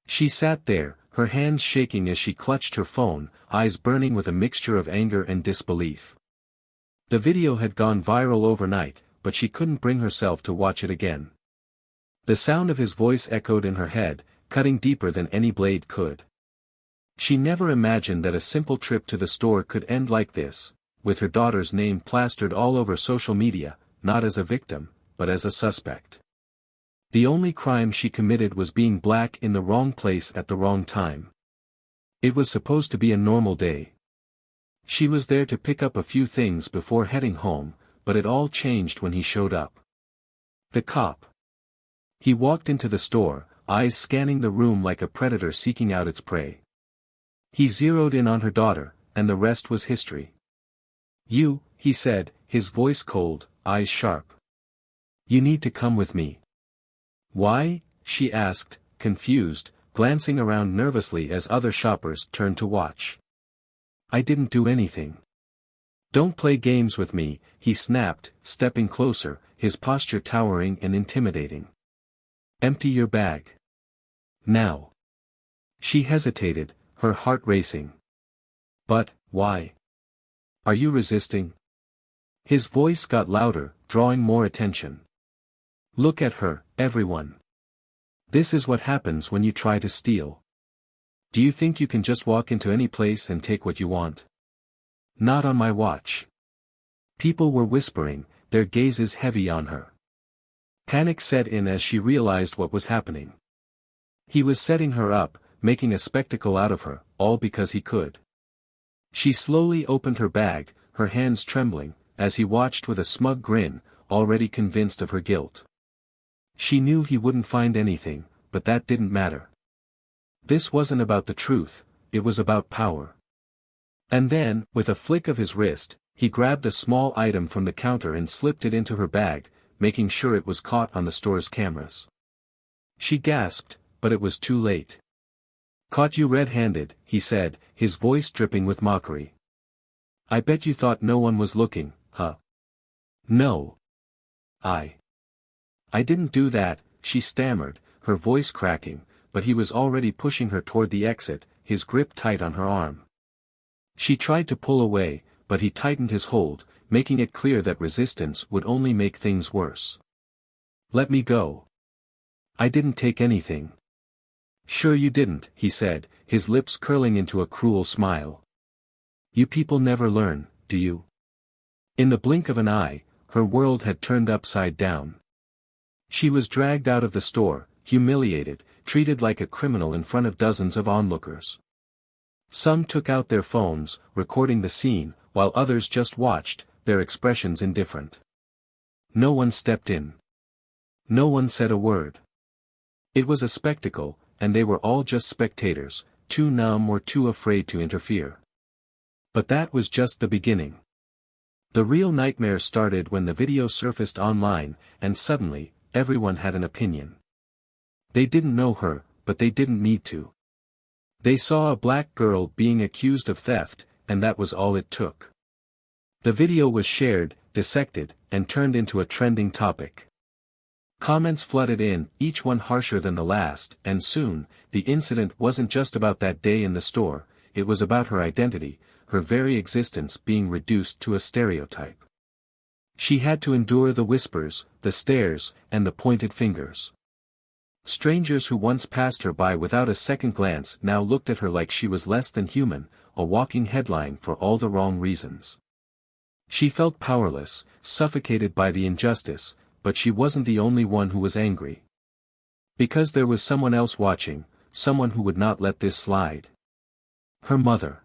She sat there, her hands shaking as she clutched her phone, eyes burning with a mixture of anger and disbelief. The video had gone viral overnight, but she couldn't bring herself to watch it again. The sound of his voice echoed in her head, cutting deeper than any blade could. She never imagined that a simple trip to the store could end like this, with her daughter's name plastered all over social media, not as a victim, but as a suspect. The only crime she committed was being black in the wrong place at the wrong time. It was supposed to be a normal day. She was there to pick up a few things before heading home, but it all changed when he showed up. The cop. He walked into the store, eyes scanning the room like a predator seeking out its prey. He zeroed in on her daughter, and the rest was history. "You," he said, his voice cold, eyes sharp. "You need to come with me." "Why?" she asked, confused, glancing around nervously as other shoppers turned to watch. "I didn't do anything." "Don't play games with me," he snapped, stepping closer, his posture towering and intimidating. "Empty your bag. Now." She hesitated, her heart racing. "But, why? Are you resisting?" His voice got louder, drawing more attention. "Look at her, everyone. This is what happens when you try to steal. Do you think you can just walk into any place and take what you want? Not on my watch." People were whispering, their gazes heavy on her. Panic set in as she realized what was happening. He was setting her up, making a spectacle out of her, all because he could. She slowly opened her bag, her hands trembling, as he watched with a smug grin, already convinced of her guilt. She knew he wouldn't find anything, but that didn't matter. This wasn't about the truth, it was about power. And then, with a flick of his wrist, he grabbed a small item from the counter and slipped it into her bag, making sure it was caught on the store's cameras. She gasped, but it was too late. "Caught you red-handed," he said, his voice dripping with mockery. "I bet you thought no one was looking, huh?" "No. I didn't do that," she stammered, her voice cracking, but he was already pushing her toward the exit, his grip tight on her arm. She tried to pull away, but he tightened his hold, making it clear that resistance would only make things worse. "Let me go. I didn't take anything." "Sure you didn't," he said, his lips curling into a cruel smile. "You people never learn, do you?" In the blink of an eye, her world had turned upside down. She was dragged out of the store, humiliated, treated like a criminal in front of dozens of onlookers. Some took out their phones, recording the scene, while others just watched, their expressions indifferent. No one stepped in. No one said a word. It was a spectacle, and they were all just spectators, too numb or too afraid to interfere. But that was just the beginning. The real nightmare started when the video surfaced online, and suddenly, everyone had an opinion. They didn't know her, but they didn't need to. They saw a black girl being accused of theft, and that was all it took. The video was shared, dissected, and turned into a trending topic. Comments flooded in, each one harsher than the last, and soon, the incident wasn't just about that day in the store, it was about her identity, her very existence being reduced to a stereotype. She had to endure the whispers, the stares, and the pointed fingers. Strangers who once passed her by without a second glance now looked at her like she was less than human, a walking headline for all the wrong reasons. She felt powerless, suffocated by the injustice, but she wasn't the only one who was angry. Because there was someone else watching, someone who would not let this slide. Her mother.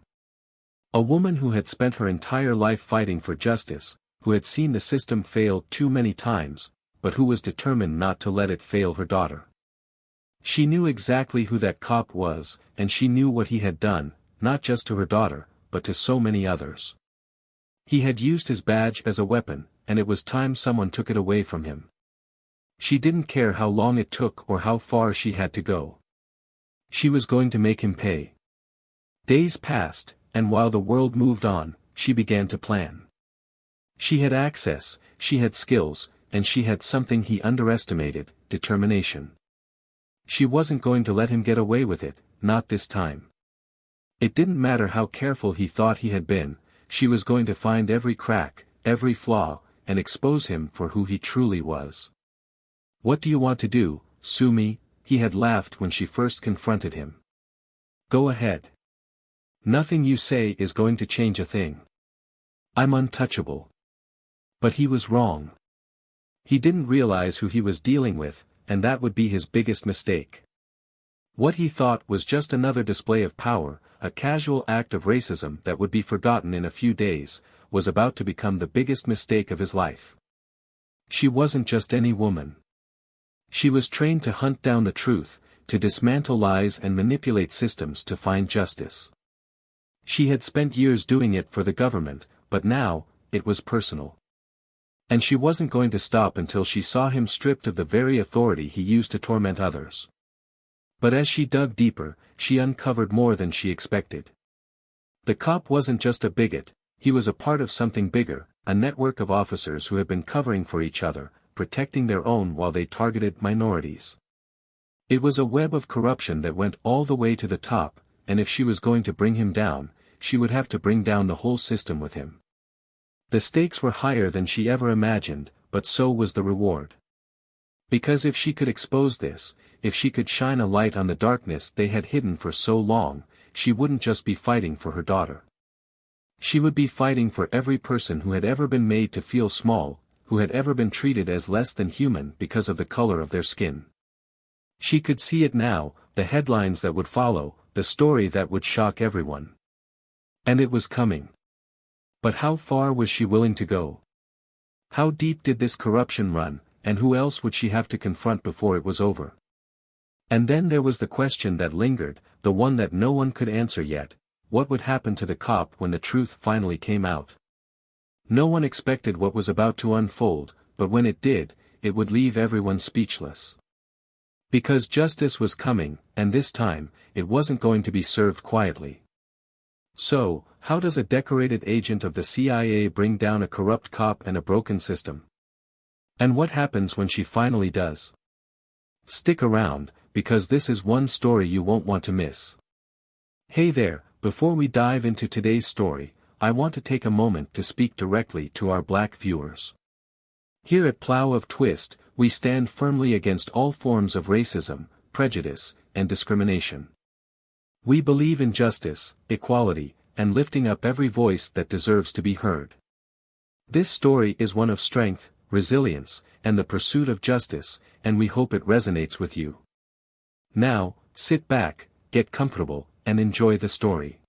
A woman who had spent her entire life fighting for justice, who had seen the system fail too many times, but who was determined not to let it fail her daughter. She knew exactly who that cop was, and she knew what he had done, not just to her daughter, but to so many others. He had used his badge as a weapon, and it was time someone took it away from him. She didn't care how long it took or how far she had to go. She was going to make him pay. Days passed, and while the world moved on, she began to plan. She had access, she had skills, and she had something he underestimated, determination. She wasn't going to let him get away with it, not this time. It didn't matter how careful he thought he had been, she was going to find every crack, every flaw, and expose him for who he truly was. "What do you want to do, sue me?" he had laughed when she first confronted him. "Go ahead. Nothing you say is going to change a thing. I'm untouchable." But he was wrong. He didn't realize who he was dealing with, and that would be his biggest mistake. What he thought was just another display of power, a casual act of racism that would be forgotten in a few days, was about to become the biggest mistake of his life. She wasn't just any woman. She was trained to hunt down the truth, to dismantle lies and manipulate systems to find justice. She had spent years doing it for the government, but now, it was personal. And she wasn't going to stop until she saw him stripped of the very authority he used to torment others. But as she dug deeper, she uncovered more than she expected. The cop wasn't just a bigot, he was a part of something bigger, a network of officers who had been covering for each other, protecting their own while they targeted minorities. It was a web of corruption that went all the way to the top, and if she was going to bring him down, she would have to bring down the whole system with him. The stakes were higher than she ever imagined, but so was the reward. Because if she could expose this, if she could shine a light on the darkness they had hidden for so long, she wouldn't just be fighting for her daughter. She would be fighting for every person who had ever been made to feel small, who had ever been treated as less than human because of the color of their skin. She could see it now, the headlines that would follow, the story that would shock everyone. And it was coming. But how far was she willing to go? How deep did this corruption run, and who else would she have to confront before it was over? And then there was the question that lingered, the one that no one could answer yet: what would happen to the cop when the truth finally came out? No one expected what was about to unfold, but when it did, it would leave everyone speechless. Because justice was coming, and this time, it wasn't going to be served quietly. So, how does a decorated agent of the CIA bring down a corrupt cop and a broken system? And what happens when she finally does? Stick around, because this is one story you won't want to miss. Hey there, before we dive into today's story, I want to take a moment to speak directly to our Black viewers. Here at Plow of Twist, we stand firmly against all forms of racism, prejudice, and discrimination. We believe in justice, equality, and lifting up every voice that deserves to be heard. This story is one of strength, resilience, and the pursuit of justice, and we hope it resonates with you. Now, sit back, get comfortable, and enjoy the story.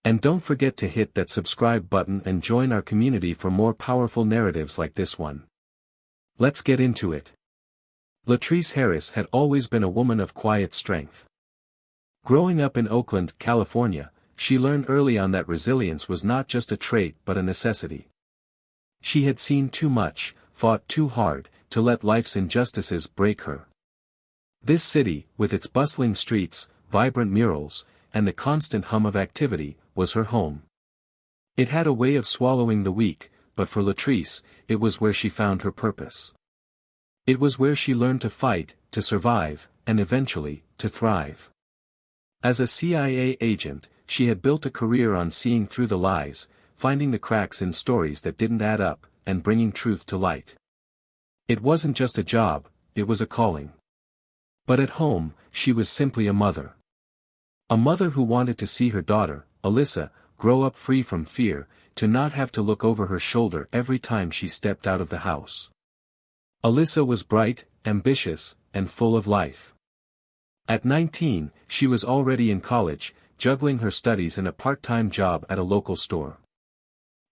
And don't forget to hit that subscribe button and join our community for more powerful narratives like this one. Let's get into it. Latrice Harris had always been a woman of quiet strength. Growing up in Oakland, California, she learned early on that resilience was not just a trait but a necessity. She had seen too much, fought too hard, to let life's injustices break her. This city, with its bustling streets, vibrant murals, and the constant hum of activity, was her home. It had a way of swallowing the weak, but for Latrice, it was where she found her purpose. It was where she learned to fight, to survive, and eventually, to thrive. As a CIA agent, she had built a career on seeing through the lies, finding the cracks in stories that didn't add up, and bringing truth to light. It wasn't just a job, it was a calling. But at home, she was simply a mother. A mother who wanted to see her daughter, Alyssa, grow up free from fear, to not have to look over her shoulder every time she stepped out of the house. Alyssa was bright, ambitious, and full of life. At 19, she was already in college, juggling her studies and a part-time job at a local store.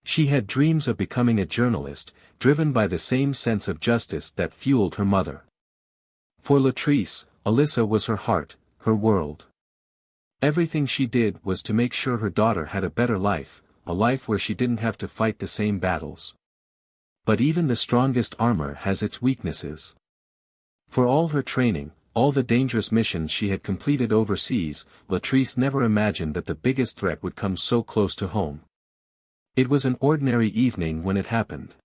She had dreams of becoming a journalist, driven by the same sense of justice that fueled her mother. For Latrice, Alyssa was her heart, her world. Everything she did was to make sure her daughter had a better life, a life where she didn't have to fight the same battles. But even the strongest armor has its weaknesses. For all her training, all the dangerous missions she had completed overseas, Latrice never imagined that the biggest threat would come so close to home. It was an ordinary evening when it happened.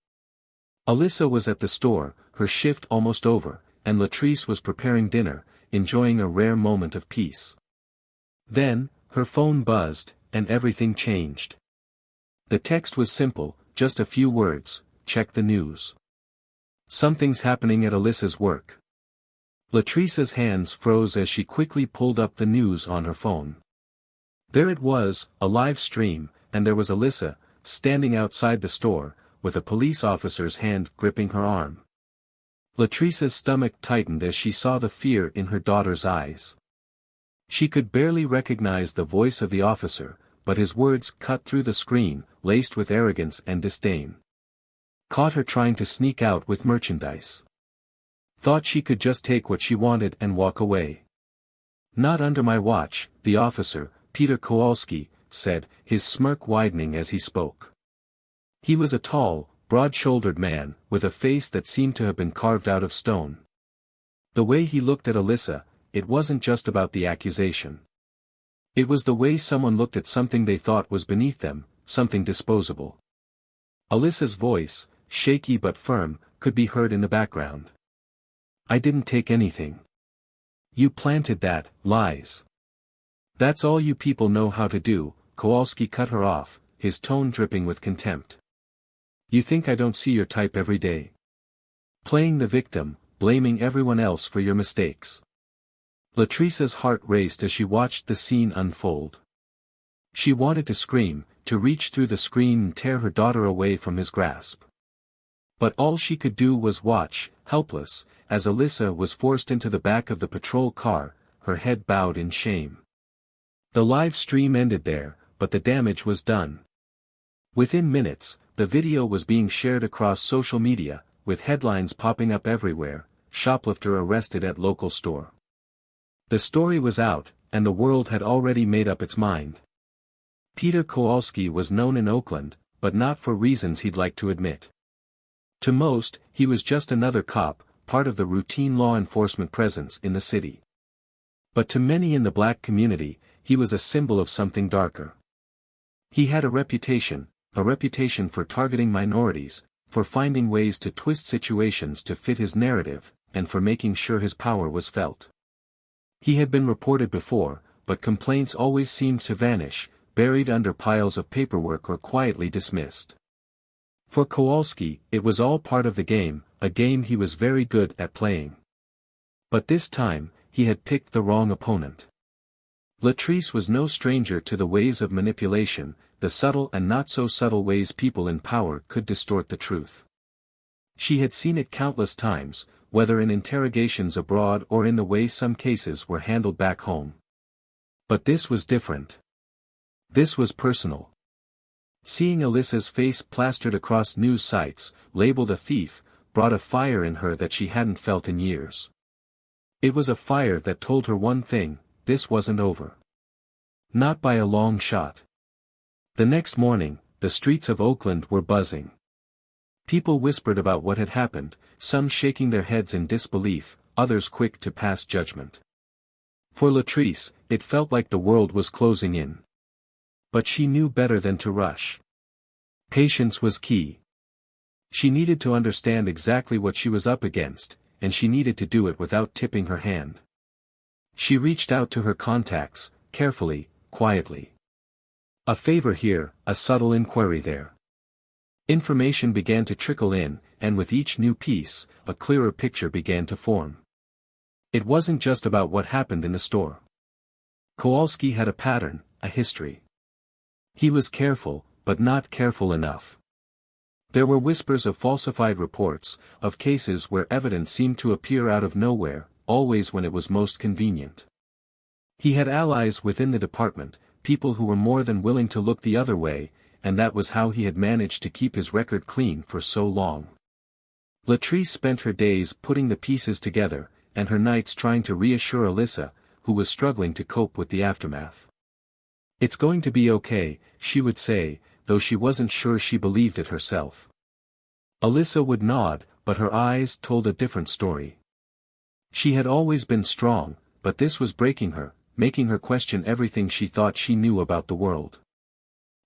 Alyssa was at the store, her shift almost over, and Latrice was preparing dinner, enjoying a rare moment of peace. Then, her phone buzzed, and everything changed. The text was simple, just a few words: check the news. Something's happening at Alyssa's work. Latrice's hands froze as she quickly pulled up the news on her phone. There it was, a live stream, and there was Alyssa, standing outside the store, with a police officer's hand gripping her arm. Latrice's stomach tightened as she saw the fear in her daughter's eyes. She could barely recognize the voice of the officer, but his words cut through the screen, laced with arrogance and disdain. Caught her trying to sneak out with merchandise. Thought she could just take what she wanted and walk away. Not under my watch, the officer, Peter Kowalski, said, his smirk widening as he spoke. He was a tall, broad-shouldered man, with a face that seemed to have been carved out of stone. The way he looked at Alyssa, it wasn't just about the accusation. It was the way someone looked at something they thought was beneath them, something disposable. Alyssa's voice, shaky but firm, could be heard in the background. I didn't take anything. You planted that, lies. That's all you people know how to do. Kowalski cut her off, his tone dripping with contempt. You think I don't see your type every day? Playing the victim, blaming everyone else for your mistakes. Latrice's heart raced as she watched the scene unfold. She wanted to scream, to reach through the screen and tear her daughter away from his grasp. But all she could do was watch, helpless, as Alyssa was forced into the back of the patrol car, her head bowed in shame. The live stream ended there, but the damage was done. Within minutes, the video was being shared across social media, with headlines popping up everywhere: shoplifter arrested at local store. The story was out, and the world had already made up its mind. Peter Kowalski was known in Oakland, but not for reasons he'd like to admit. To most, he was just another cop, part of the routine law enforcement presence in the city. But to many in the black community, he was a symbol of something darker. He had a reputation for targeting minorities, for finding ways to twist situations to fit his narrative, and for making sure his power was felt. He had been reported before, but complaints always seemed to vanish, buried under piles of paperwork or quietly dismissed. For Kowalski, it was all part of the game, a game he was very good at playing. But this time, he had picked the wrong opponent. Latrice was no stranger to the ways of manipulation, the subtle and not-so-subtle ways people in power could distort the truth. She had seen it countless times, whether in interrogations abroad or in the way some cases were handled back home. But this was different. This was personal. Seeing Alyssa's face plastered across news sites, labeled a thief, brought a fire in her that she hadn't felt in years. It was a fire that told her one thing: this wasn't over. Not by a long shot. The next morning, the streets of Oakland were buzzing. People whispered about what had happened, some shaking their heads in disbelief, others quick to pass judgment. For Latrice, it felt like the world was closing in. But she knew better than to rush. Patience was key. She needed to understand exactly what she was up against, and she needed to do it without tipping her hand. She reached out to her contacts, carefully, quietly. A favor here, a subtle inquiry there. Information began to trickle in, and with each new piece, a clearer picture began to form. It wasn't just about what happened in the store. Kowalski had a pattern, a history. He was careful, but not careful enough. There were whispers of falsified reports, of cases where evidence seemed to appear out of nowhere, always when it was most convenient. He had allies within the department, people who were more than willing to look the other way, and that was how he had managed to keep his record clean for so long. Latrice spent her days putting the pieces together, and her nights trying to reassure Alyssa, who was struggling to cope with the aftermath. It's going to be okay, she would say, though she wasn't sure she believed it herself. Alyssa would nod, but her eyes told a different story. She had always been strong, but this was breaking her, making her question everything she thought she knew about the world.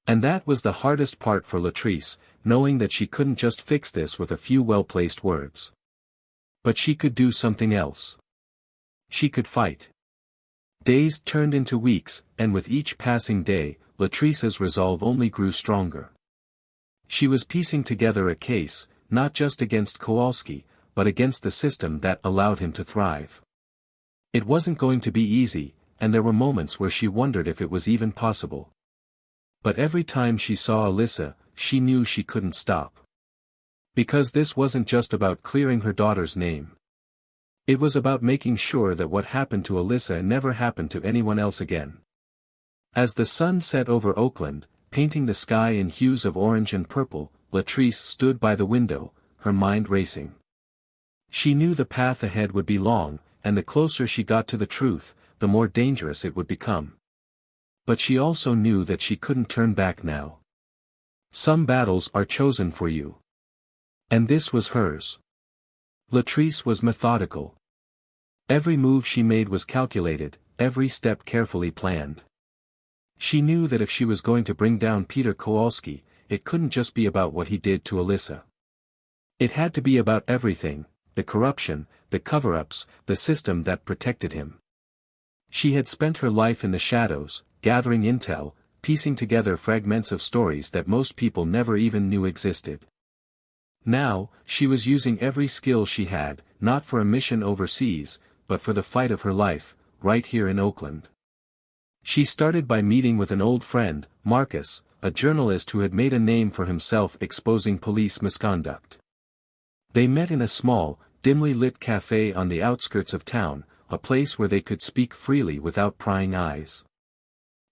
And that was the hardest part for Latrice, knowing that she couldn't just fix this with a few well-placed words. But she could do something else. She could fight. Days turned into weeks, and with each passing day, Latrice's resolve only grew stronger. She was piecing together a case, not just against Kowalski, but against the system that allowed him to thrive. It wasn't going to be easy, and there were moments where she wondered if it was even possible. But every time she saw Alyssa, she knew she couldn't stop. Because this wasn't just about clearing her daughter's name. It was about making sure that what happened to Alyssa never happened to anyone else again. As the sun set over Oakland, painting the sky in hues of orange and purple, Latrice stood by the window, her mind racing. She knew the path ahead would be long, and the closer she got to the truth, the more dangerous it would become. But she also knew that she couldn't turn back now. Some battles are chosen for you. And this was hers. Latrice was methodical. Every move she made was calculated, every step carefully planned. She knew that if she was going to bring down Peter Kowalski, it couldn't just be about what he did to Alyssa. It had to be about everything, the corruption, the cover-ups, the system that protected him. She had spent her life in the shadows, gathering intel, piecing together fragments of stories that most people never even knew existed. Now, she was using every skill she had, not for a mission overseas, but for the fight of her life, right here in Oakland. She started by meeting with an old friend, Marcus, a journalist who had made a name for himself exposing police misconduct. They met in a small, dimly lit cafe on the outskirts of town, a place where they could speak freely without prying eyes.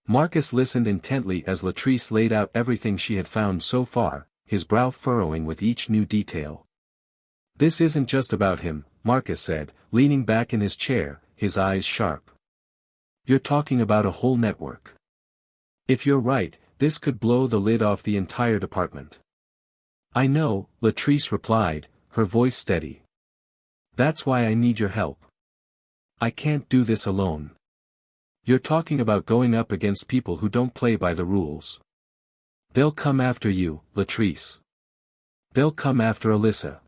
Marcus listened intently as Latrice laid out everything she had found so far, his brow furrowing with each new detail. "This isn't just about him," Marcus said, leaning back in his chair, his eyes sharp. "You're talking about a whole network. If you're right, this could blow the lid off the entire department." "I know," Latrice replied, her voice steady. "That's why I need your help. I can't do this alone. You're talking about going up against people who don't play by the rules. They'll come after you, Latrice. They'll come after Alyssa."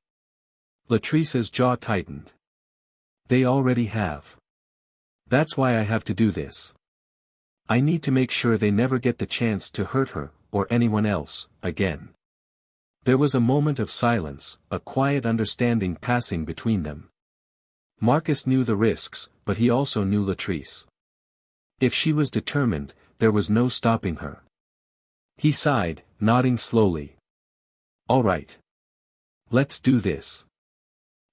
Latrice's jaw tightened. "They already have. That's why I have to do this. I need to make sure they never get the chance to hurt her, or anyone else, again." There was a moment of silence, a quiet understanding passing between them. Marcus knew the risks, but he also knew Latrice. If she was determined, there was no stopping her. He sighed, nodding slowly. "All right. Let's do this.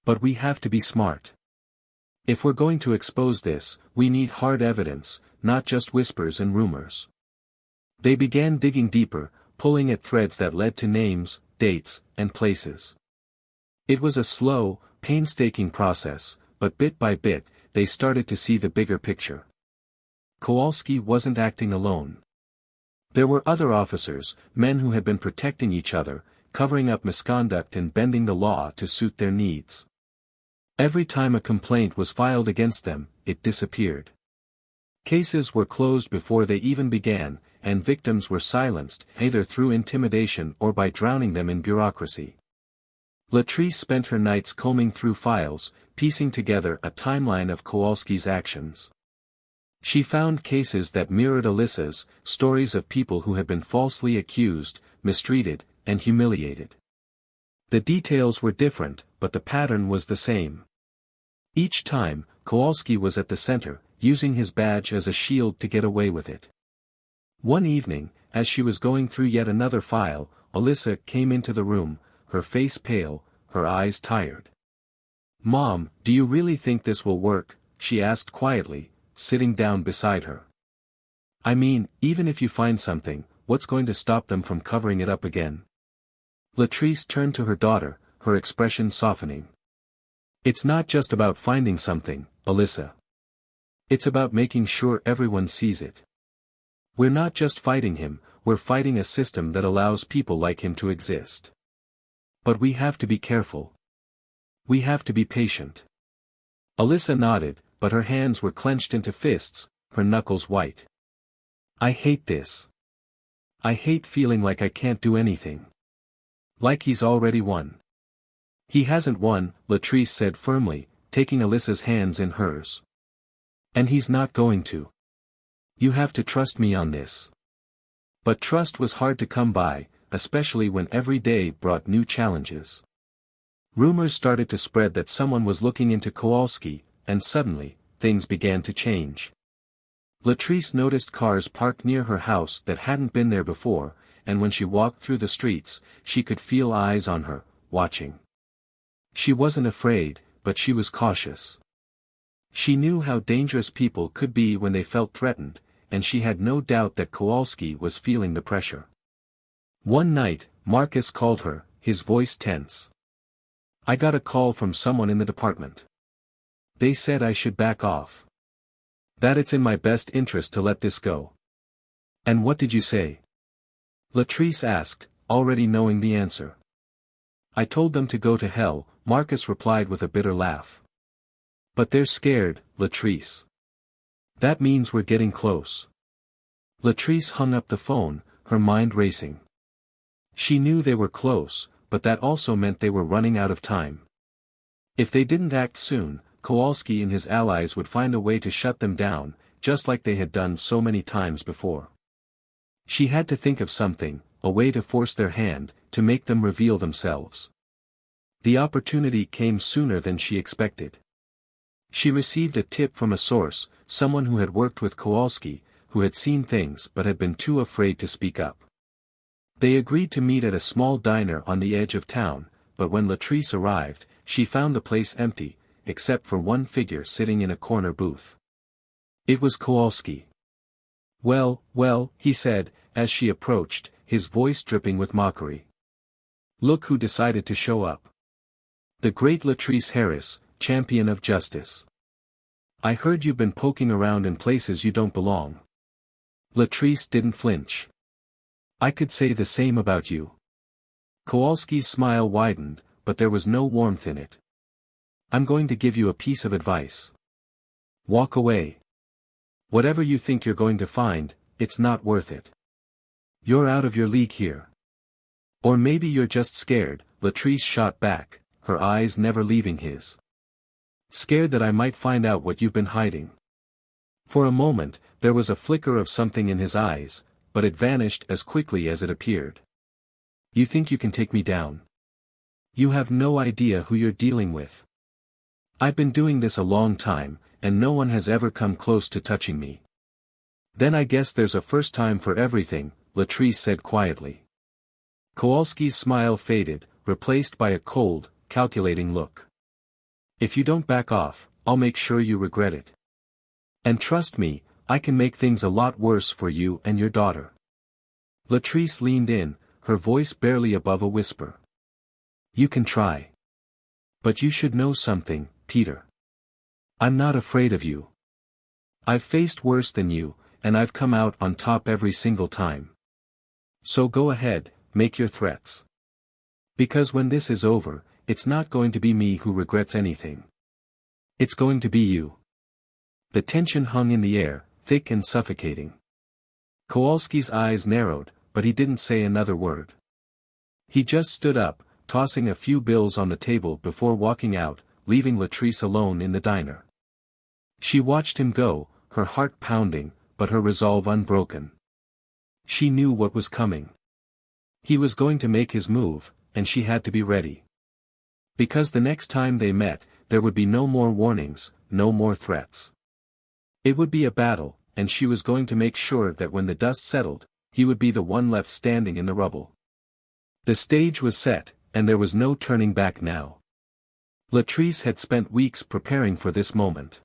But we have to be smart. If we're going to expose this, we need hard evidence, not just whispers and rumors." They began digging deeper, pulling at threads that led to names, dates, and places. It was a slow, painstaking process, but bit by bit, they started to see the bigger picture. Kowalski wasn't acting alone. There were other officers, men who had been protecting each other, covering up misconduct and bending the law to suit their needs. Every time a complaint was filed against them, it disappeared. Cases were closed before they even began, and victims were silenced, either through intimidation or by drowning them in bureaucracy. Latrice spent her nights combing through files, piecing together a timeline of Kowalski's actions. She found cases that mirrored Alyssa's, stories of people who had been falsely accused, mistreated, and humiliated. The details were different, but the pattern was the same. Each time, Kowalski was at the center, using his badge as a shield to get away with it. One evening, as she was going through yet another file, Alyssa came into the room, her face pale, her eyes tired. "Mom, do you really think this will work?" she asked quietly, sitting down beside her. "I mean, even if you find something, what's going to stop them from covering it up again?" Latrice turned to her daughter, her expression softening. "It's not just about finding something, Alyssa. It's about making sure everyone sees it. We're not just fighting him, we're fighting a system that allows people like him to exist. But we have to be careful. We have to be patient." Alyssa nodded, but her hands were clenched into fists, her knuckles white. "I hate this. I hate feeling like I can't do anything. Like he's already won." "He hasn't won," Latrice said firmly, taking Alyssa's hands in hers. And he's not going to. You have to trust me on this. But trust was hard to come by, especially when every day brought new challenges. Rumors started to spread that someone was looking into Kowalski, and suddenly, things began to change. Latrice noticed cars parked near her house that hadn't been there before, and when she walked through the streets, she could feel eyes on her, watching. She wasn't afraid, but she was cautious. She knew how dangerous people could be when they felt threatened, and she had no doubt that Kowalski was feeling the pressure. One night, Marcus called her, his voice tense. "I got a call from someone in the department. They said I should back off. That it's in my best interest to let this go." "And what did you say?" Latrice asked, already knowing the answer. "I told them to go to hell," Marcus replied with a bitter laugh. "But they're scared, Latrice. That means we're getting close." Latrice hung up the phone, her mind racing. She knew they were close, but that also meant they were running out of time. If they didn't act soon, Kowalski and his allies would find a way to shut them down, just like they had done so many times before. She had to think of something, a way to force their hand, to make them reveal themselves. The opportunity came sooner than she expected. She received a tip from a source, someone who had worked with Kowalski, who had seen things but had been too afraid to speak up. They agreed to meet at a small diner on the edge of town, but when Latrice arrived, she found the place empty, except for one figure sitting in a corner booth. It was Kowalski. "Well, well," he said, as she approached, his voice dripping with mockery. "Look who decided to show up. The great Latrice Harris, champion of justice. I heard you've been poking around in places you don't belong." Latrice didn't flinch. "I could say the same about you." Kowalski's smile widened, but there was no warmth in it. "I'm going to give you a piece of advice. Walk away. Whatever you think you're going to find, it's not worth it. You're out of your league here. Or maybe you're just scared," Latrice shot back, her eyes never leaving his. "Scared that I might find out what you've been hiding." For a moment, there was a flicker of something in his eyes, but it vanished as quickly as it appeared. "You think you can take me down? You have no idea who you're dealing with. I've been doing this a long time, and no one has ever come close to touching me." "Then I guess there's a first time for everything," Latrice said quietly. Kowalski's smile faded, replaced by a cold, calculating look. "If you don't back off, I'll make sure you regret it. And trust me, I can make things a lot worse for you and your daughter." Latrice leaned in, her voice barely above a whisper. "You can try. But you should know something, Peter. I'm not afraid of you. I've faced worse than you, and I've come out on top every single time. So go ahead, make your threats. Because when this is over, it's not going to be me who regrets anything. It's going to be you." The tension hung in the air, thick and suffocating. Kowalski's eyes narrowed, but he didn't say another word. He just stood up, tossing a few bills on the table before walking out, leaving Latrice alone in the diner. She watched him go, her heart pounding, but her resolve unbroken. She knew what was coming. He was going to make his move, and she had to be ready. Because the next time they met, there would be no more warnings, no more threats. It would be a battle, and she was going to make sure that when the dust settled, he would be the one left standing in the rubble. The stage was set, and there was no turning back now. Latrice had spent weeks preparing for this moment.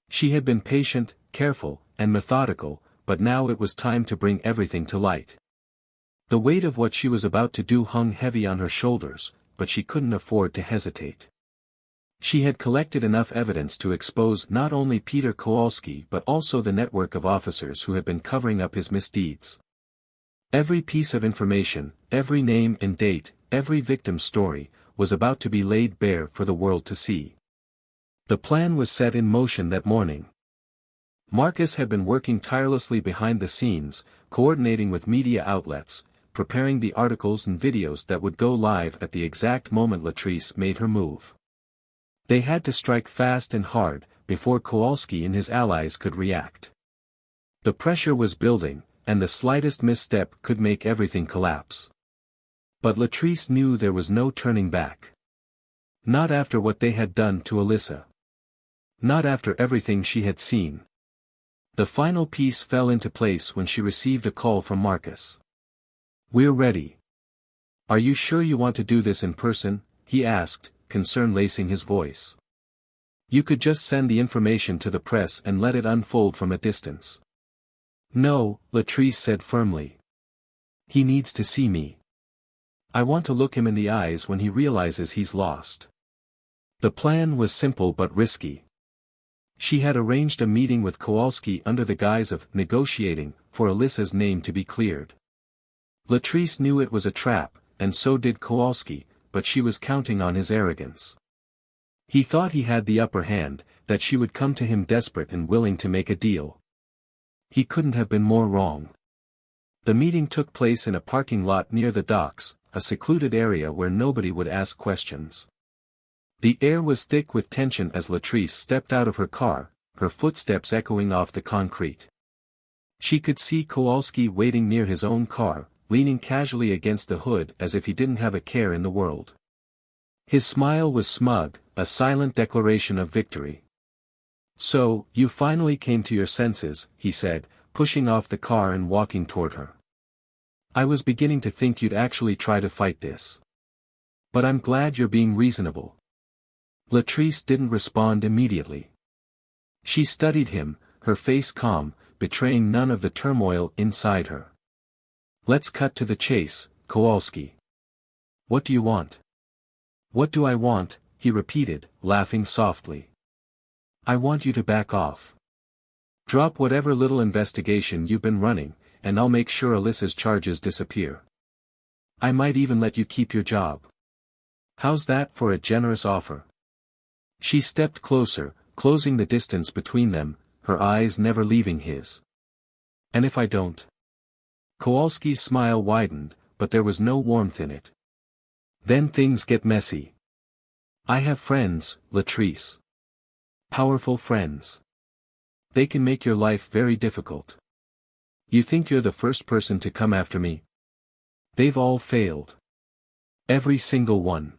She had been patient, careful, and methodical, but now it was time to bring everything to light. The weight of what she was about to do hung heavy on her shoulders, but she couldn't afford to hesitate. She had collected enough evidence to expose not only Peter Kowalski but also the network of officers who had been covering up his misdeeds. Every piece of information, every name and date, every victim's story, was about to be laid bare for the world to see. The plan was set in motion that morning. Marcus had been working tirelessly behind the scenes, coordinating with media outlets, preparing the articles and videos that would go live at the exact moment Latrice made her move. They had to strike fast and hard, before Kowalski and his allies could react. The pressure was building, and the slightest misstep could make everything collapse. But Latrice knew there was no turning back. Not after what they had done to Alyssa. Not after everything she had seen. The final piece fell into place when she received a call from Marcus. "We're ready." "Are you sure you want to do this in person?" he asked, concern lacing his voice. "You could just send the information to the press and let it unfold from a distance." "No," Latrice said firmly. "He needs to see me. I want to look him in the eyes when he realizes he's lost." The plan was simple but risky. She had arranged a meeting with Kowalski under the guise of negotiating for Alyssa's name to be cleared. Latrice knew it was a trap, and so did Kowalski, but she was counting on his arrogance. He thought he had the upper hand, that she would come to him desperate and willing to make a deal. He couldn't have been more wrong. The meeting took place in a parking lot near the docks, a secluded area where nobody would ask questions. The air was thick with tension as Latrice stepped out of her car, her footsteps echoing off the concrete. She could see Kowalski waiting near his own car, leaning casually against the hood as if he didn't have a care in the world. His smile was smug, a silent declaration of victory. "So, you finally came to your senses," he said, pushing off the car and walking toward her. "I was beginning to think you'd actually try to fight this. But I'm glad you're being reasonable." Latrice didn't respond immediately. She studied him, her face calm, betraying none of the turmoil inside her. "Let's cut to the chase, Kowalski. What do you want?" "What do I want?" he repeated, laughing softly. "I want you to back off. Drop whatever little investigation you've been running, and I'll make sure Alyssa's charges disappear. I might even let you keep your job. How's that for a generous offer?" She stepped closer, closing the distance between them, her eyes never leaving his. "And if I don't?" Kowalski's smile widened, but there was no warmth in it. "Then things get messy. I have friends, Latrice. Powerful friends. They can make your life very difficult. You think you're the first person to come after me? They've all failed. Every single one.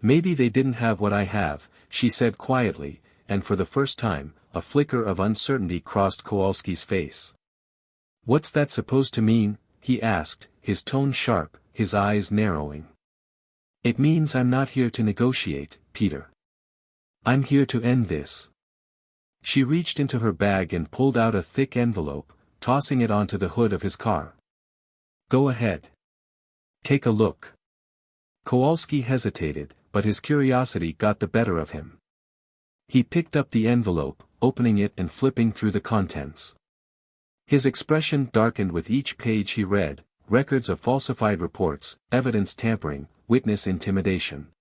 Maybe they didn't have what I have," she said quietly, and for the first time, a flicker of uncertainty crossed Kowalski's face. "What's that supposed to mean?" he asked, his tone sharp, his eyes narrowing. "It means I'm not here to negotiate, Peter. I'm here to end this." She reached into her bag and pulled out a thick envelope, tossing it onto the hood of his car. "Go ahead. Take a look." Kowalski hesitated, but his curiosity got the better of him. He picked up the envelope, opening it and flipping through the contents. His expression darkened with each page he read, records of falsified reports, evidence tampering, witness intimidation.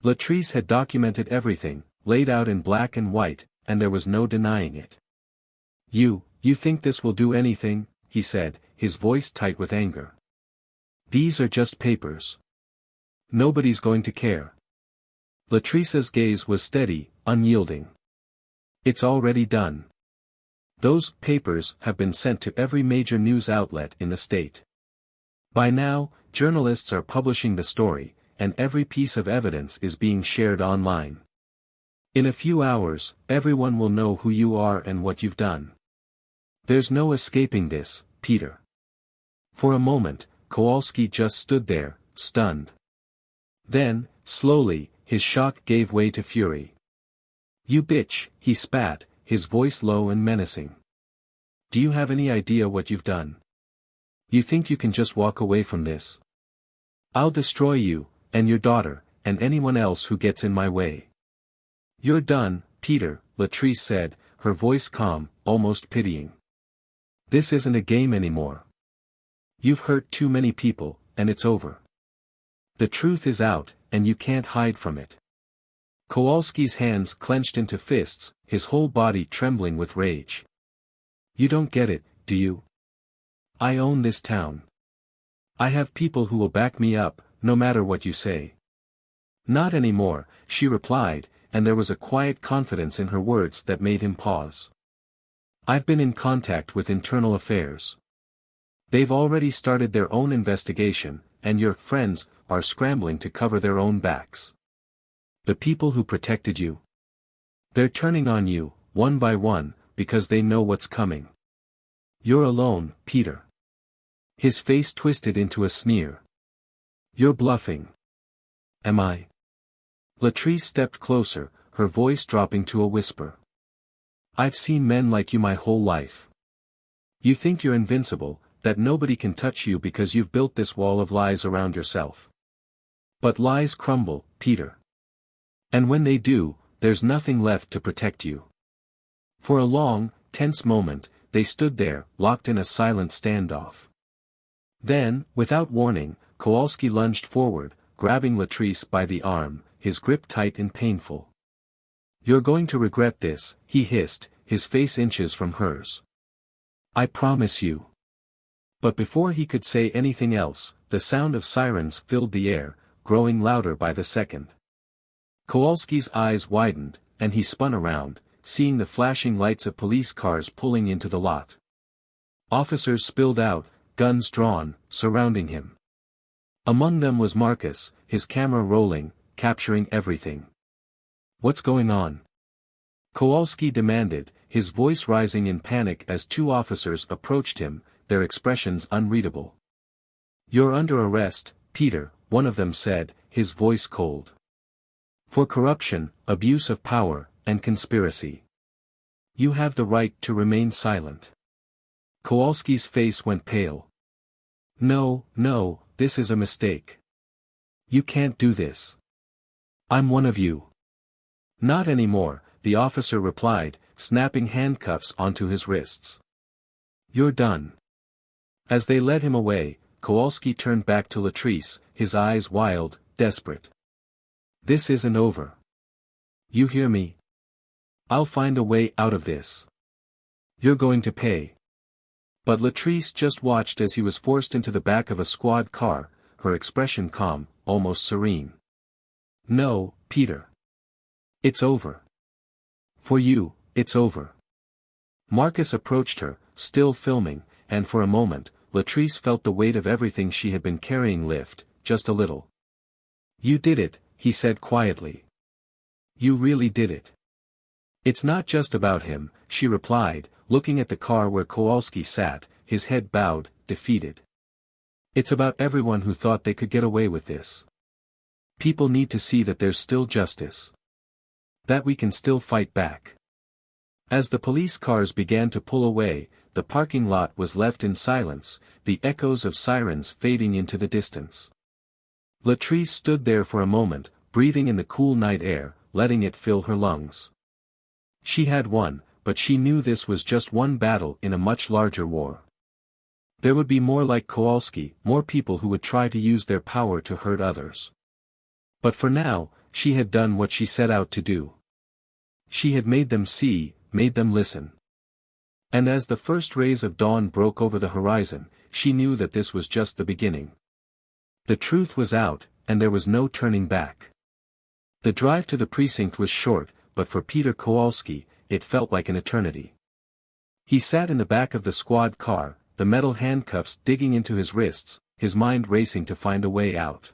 Latrice had documented everything, laid out in black and white, and there was no denying it. You think this will do anything?" he said, his voice tight with anger. "These are just papers. Nobody's going to care." Latrice's gaze was steady, unyielding. "It's already done. Those papers have been sent to every major news outlet in the state. By now, journalists are publishing the story, and every piece of evidence is being shared online. In a few hours, everyone will know who you are and what you've done. There's no escaping this, Peter." For a moment, Kowalski just stood there, stunned. Then, slowly, his shock gave way to fury. "You bitch," he spat, his voice low and menacing. "Do you have any idea what you've done? You think you can just walk away from this? I'll destroy you, and your daughter, and anyone else who gets in my way." "You're done, Peter," Latrice said, her voice calm, almost pitying. "This isn't a game anymore. You've hurt too many people, and it's over. The truth is out, and you can't hide from it." Kowalski's hands clenched into fists, his whole body trembling with rage. "You don't get it, do you? I own this town. I have people who will back me up, no matter what you say." "Not anymore," she replied, and there was a quiet confidence in her words that made him pause. "I've been in contact with internal affairs. They've already started their own investigation, and your friends are scrambling to cover their own backs. The people who protected you. They're turning on you, one by one, because they know what's coming. You're alone, Peter." His face twisted into a sneer. "You're bluffing." "Am I?" Latrice stepped closer, her voice dropping to a whisper. "I've seen men like you my whole life. You think you're invincible, that nobody can touch you because you've built this wall of lies around yourself. But lies crumble, Peter. And when they do, there's nothing left to protect you." For a long, tense moment, they stood there, locked in a silent standoff. Then, without warning, Kowalski lunged forward, grabbing Latrice by the arm, his grip tight and painful. "You're going to regret this," he hissed, his face inches from hers. "I promise you." But before he could say anything else, the sound of sirens filled the air, growing louder by the second. Kowalski's eyes widened, and he spun around, seeing the flashing lights of police cars pulling into the lot. Officers spilled out, guns drawn, surrounding him. Among them was Marcus, his camera rolling, capturing everything. "What's going on?" Kowalski demanded, his voice rising in panic as two officers approached him, their expressions unreadable. "You're under arrest, Peter," one of them said, his voice cold. "For corruption, abuse of power, and conspiracy. You have the right to remain silent." Kowalski's face went pale. No, this is a mistake. You can't do this. I'm one of you." "Not anymore," the officer replied, snapping handcuffs onto his wrists. "You're done." As they led him away, Kowalski turned back to Latrice, his eyes wild, desperate. "This isn't over. You hear me? I'll find a way out of this. You're going to pay." But Latrice just watched as he was forced into the back of a squad car, her expression calm, almost serene. "No, Peter. It's over. For you, it's over." Marcus approached her, still filming, and for a moment, Latrice felt the weight of everything she had been carrying lift, just a little. "You did it," he said quietly. "You really did it." "It's not just about him," she replied, looking at the car where Kowalski sat, his head bowed, defeated. "It's about everyone who thought they could get away with this. People need to see that there's still justice. That we can still fight back." As the police cars began to pull away, the parking lot was left in silence, the echoes of sirens fading into the distance. Latrice stood there for a moment, breathing in the cool night air, letting it fill her lungs. She had won, but she knew this was just one battle in a much larger war. There would be more like Kowalski, more people who would try to use their power to hurt others. But for now, she had done what she set out to do. She had made them see, made them listen. And as the first rays of dawn broke over the horizon, she knew that this was just the beginning. The truth was out, and there was no turning back. The drive to the precinct was short, but for Peter Kowalski, it felt like an eternity. He sat in the back of the squad car, the metal handcuffs digging into his wrists, his mind racing to find a way out.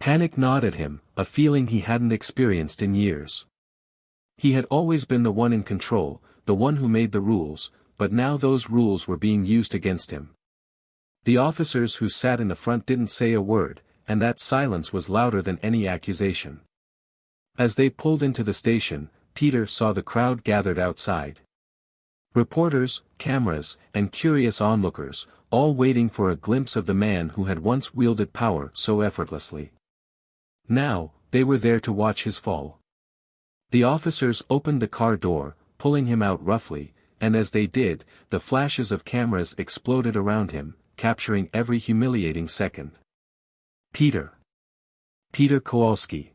Panic gnawed at him, a feeling he hadn't experienced in years. He had always been the one in control, the one who made the rules, but now those rules were being used against him. The officers who sat in the front didn't say a word, and that silence was louder than any accusation. As they pulled into the station, Peter saw the crowd gathered outside. Reporters, cameras, and curious onlookers, all waiting for a glimpse of the man who had once wielded power so effortlessly. Now, they were there to watch his fall. The officers opened the car door, pulling him out roughly, and as they did, the flashes of cameras exploded around him, capturing every humiliating second. "Peter. Peter Kowalski.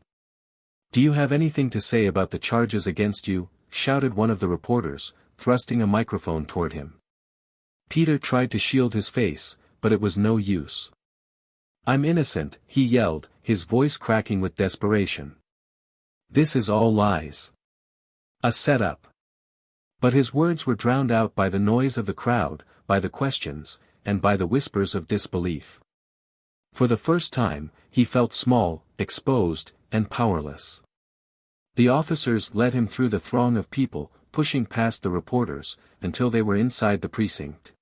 Do you have anything to say about the charges against you?" shouted one of the reporters, thrusting a microphone toward him. Peter tried to shield his face, but it was no use. "I'm innocent," he yelled, his voice cracking with desperation. This is all lies. A setup. But his words were drowned out by the noise of the crowd, by the questions, and by the whispers of disbelief. For the first time, he felt small, exposed, and powerless. The officers led him through the throng of people, pushing past the reporters, until they were inside the precinct.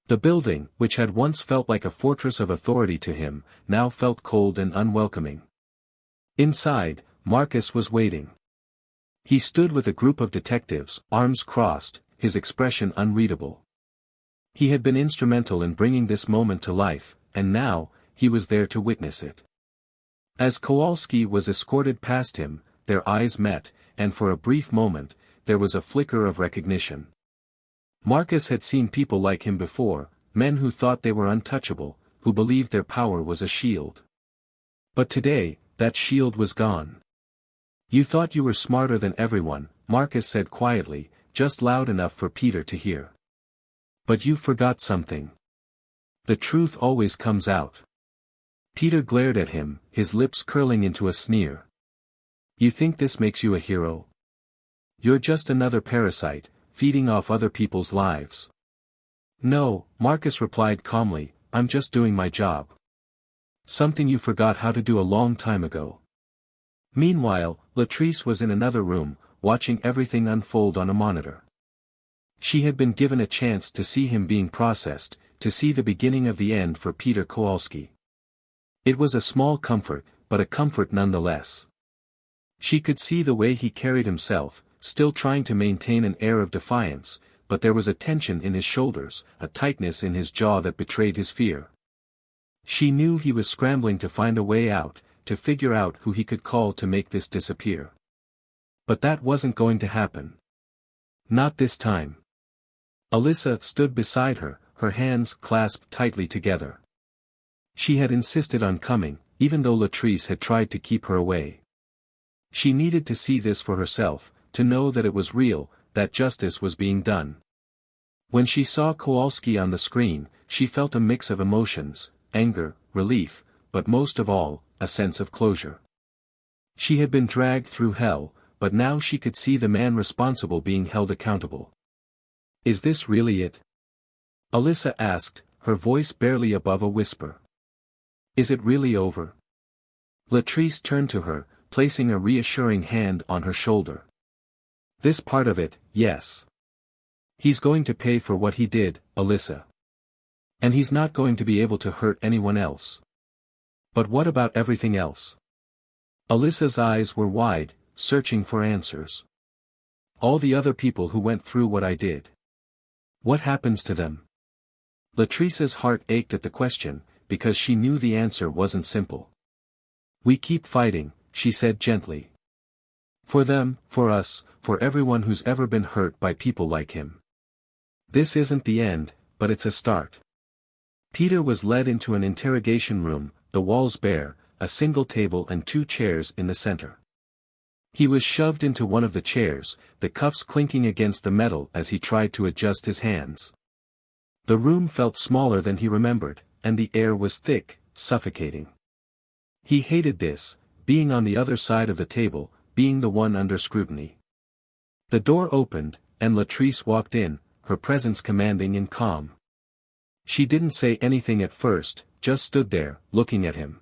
The building, which had once felt like a fortress of authority to him, now felt cold and unwelcoming. Inside, Marcus was waiting. He stood with a group of detectives, arms crossed, his expression unreadable. He had been instrumental in bringing this moment to life, and now, he was there to witness it. As Kowalski was escorted past him, their eyes met, and for a brief moment, there was a flicker of recognition. Marcus had seen people like him before, men who thought they were untouchable, who believed their power was a shield. But today, that shield was gone. "You thought you were smarter than everyone," Marcus said quietly, just loud enough for Peter to hear. "But you forgot something. The truth always comes out." Peter glared at him, his lips curling into a sneer. "You think this makes you a hero? You're just another parasite, feeding off other people's lives." "No," Marcus replied calmly, "I'm just doing my job. Something you forgot how to do a long time ago." Meanwhile, Latrice was in another room, watching everything unfold on a monitor. She had been given a chance to see him being processed, to see the beginning of the end for Peter Kowalski. It was a small comfort, but a comfort nonetheless. She could see the way he carried himself, still trying to maintain an air of defiance, but there was a tension in his shoulders, a tightness in his jaw that betrayed his fear. She knew he was scrambling to find a way out, to figure out who he could call to make this disappear. But that wasn't going to happen. Not this time. Alyssa stood beside her, her hands clasped tightly together. She had insisted on coming, even though Latrice had tried to keep her away. She needed to see this for herself, to know that it was real, that justice was being done. When she saw Kowalski on the screen, she felt a mix of emotions, anger, relief, but most of all, a sense of closure. She had been dragged through hell, but now she could see the man responsible being held accountable. "Is this really it?" Alyssa asked, her voice barely above a whisper. "Is it really over?" Latrice turned to her, placing a reassuring hand on her shoulder. "This part of it, yes. He's going to pay for what he did, Alyssa. And he's not going to be able to hurt anyone else." "But what about everything else?" Alyssa's eyes were wide, searching for answers. "All the other people who went through what I did. What happens to them?" Latrice's heart ached at the question, because she knew the answer wasn't simple. "We keep fighting," she said gently. "For them, for us, for everyone who's ever been hurt by people like him. This isn't the end, but it's a start." Peter was led into an interrogation room, the walls bare, a single table and 2 chairs in the center. He was shoved into one of the chairs, the cuffs clinking against the metal as he tried to adjust his hands. The room felt smaller than he remembered, and the air was thick, suffocating. He hated this, being on the other side of the table, being the one under scrutiny. The door opened, and Latrice walked in, her presence commanding and calm. She didn't say anything at first, just stood there, looking at him.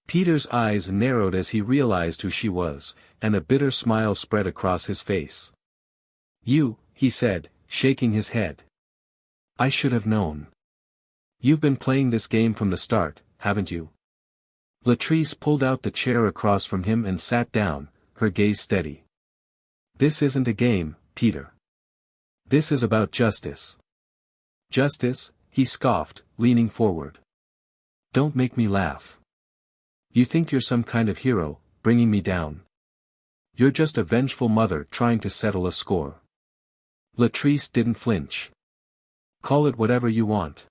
Peter's eyes narrowed as he realized who she was, and a bitter smile spread across his face. "You," he said, shaking his head. "I should have known. You've been playing this game from the start, haven't you?" Latrice pulled out the chair across from him and sat down, her gaze steady. "This isn't a game, Peter. This is about justice." "Justice?" he scoffed, leaning forward. "Don't make me laugh. You think you're some kind of hero, bringing me down. You're just a vengeful mother trying to settle a score." Latrice didn't flinch. "Call it whatever you want.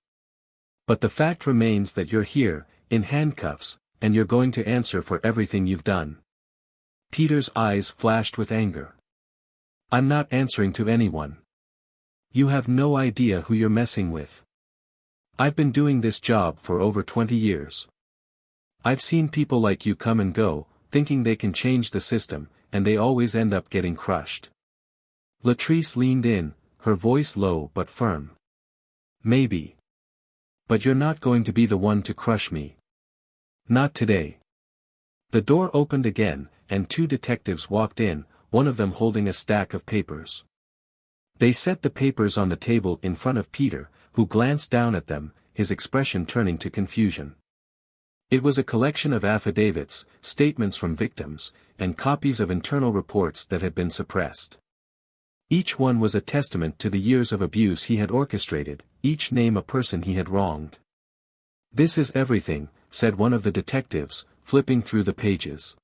But the fact remains that you're here, in handcuffs, and you're going to answer for everything you've done." Peter's eyes flashed with anger. "I'm not answering to anyone. You have no idea who you're messing with. I've been doing this job for over 20 years. I've seen people like you come and go, thinking they can change the system, and they always end up getting crushed. Latrice leaned in, her voice low but firm. Maybe. But you're not going to be the one to crush me. Not today. The door opened again, and two detectives walked in, one of them holding a stack of papers. They set the papers on the table in front of Peter, who glanced down at them, his expression turning to confusion. It was a collection of affidavits, statements from victims, and copies of internal reports that had been suppressed. Each one was a testament to the years of abuse he had orchestrated, each name a person he had wronged. "This is everything," said one of the detectives, flipping through the pages.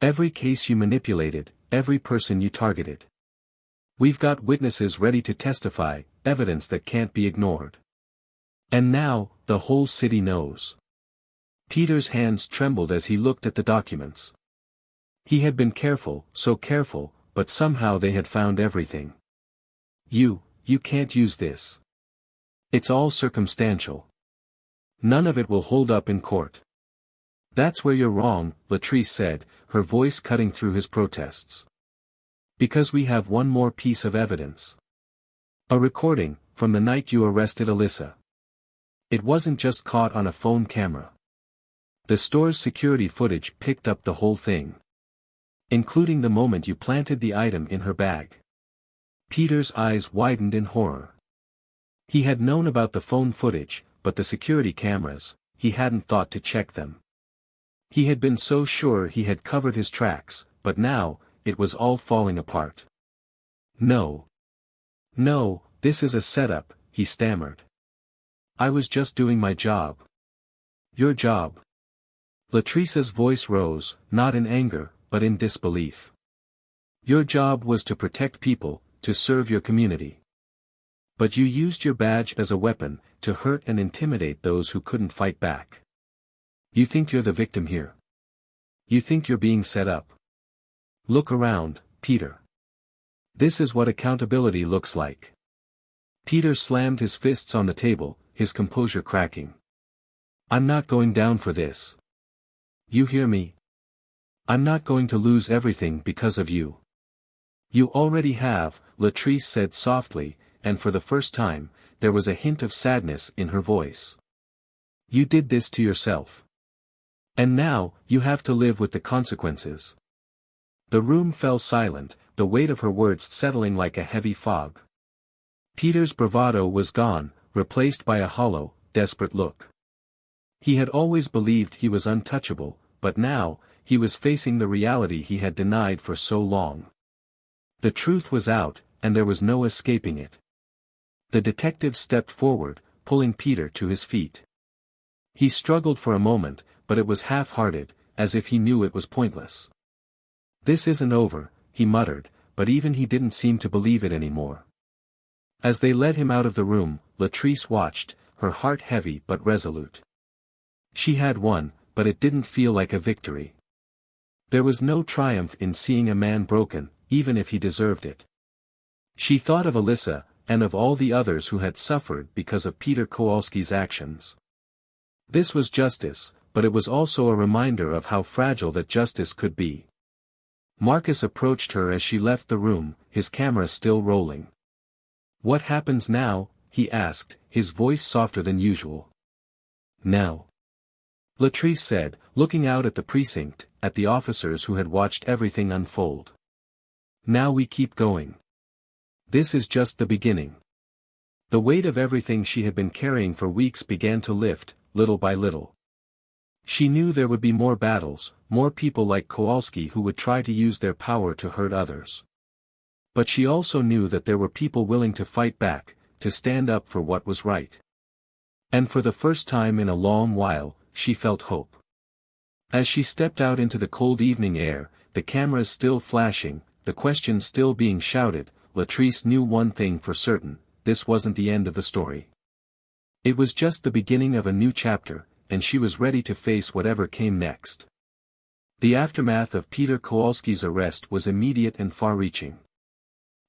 "Every case you manipulated, every person you targeted. We've got witnesses ready to testify, evidence that can't be ignored. And now, the whole city knows." Peter's hands trembled as he looked at the documents. He had been careful, so careful, but somehow they had found everything. You can't use this. It's all circumstantial. None of it will hold up in court." "That's where you're wrong," Latrice said, her voice cutting through his protests. "Because we have one more piece of evidence. A recording, from the night you arrested Alyssa. It wasn't just caught on a phone camera. The store's security footage picked up the whole thing. Including the moment you planted the item in her bag." Peter's eyes widened in horror. He had known about the phone footage, but the security cameras, he hadn't thought to check them. He had been so sure he had covered his tracks, but now, it was all falling apart. No, this is a setup," he stammered. "I was just doing my job." "Your job?" Latrice's voice rose, not in anger, but in disbelief. "Your job was to protect people, to serve your community. But you used your badge as a weapon, to hurt and intimidate those who couldn't fight back. You think you're the victim here. You think you're being set up. Look around, Peter. This is what accountability looks like." Peter slammed his fists on the table, his composure cracking. "I'm not going down for this. You hear me? I'm not going to lose everything because of you." "You already have," Latrice said softly, and for the first time, there was a hint of sadness in her voice. "You did this to yourself. And now, you have to live with the consequences." The room fell silent, the weight of her words settling like a heavy fog. Peter's bravado was gone, replaced by a hollow, desperate look. He had always believed he was untouchable, but now, he was facing the reality he had denied for so long. The truth was out, and there was no escaping it. The detective stepped forward, pulling Peter to his feet. He struggled for a moment, but it was half-hearted, as if he knew it was pointless. "This isn't over," he muttered, but even he didn't seem to believe it anymore. As they led him out of the room, Latrice watched, her heart heavy but resolute. She had won, but it didn't feel like a victory. There was no triumph in seeing a man broken, even if he deserved it. She thought of Alyssa, and of all the others who had suffered because of Peter Kowalski's actions. This was justice, but it was also a reminder of how fragile that justice could be. Marcus approached her as she left the room, his camera still rolling. "What happens now?" he asked, his voice softer than usual. "Now," Latrice said, looking out at the precinct, at the officers who had watched everything unfold. "Now we keep going. This is just the beginning." The weight of everything she had been carrying for weeks began to lift, little by little. She knew there would be more battles, more people like Kowalski who would try to use their power to hurt others. But she also knew that there were people willing to fight back, to stand up for what was right. And for the first time in a long while, she felt hope. As she stepped out into the cold evening air, the cameras still flashing, the questions still being shouted, Latrice knew one thing for certain: this wasn't the end of the story. It was just the beginning of a new chapter, and she was ready to face whatever came next. The aftermath of Peter Kowalski's arrest was immediate and far-reaching.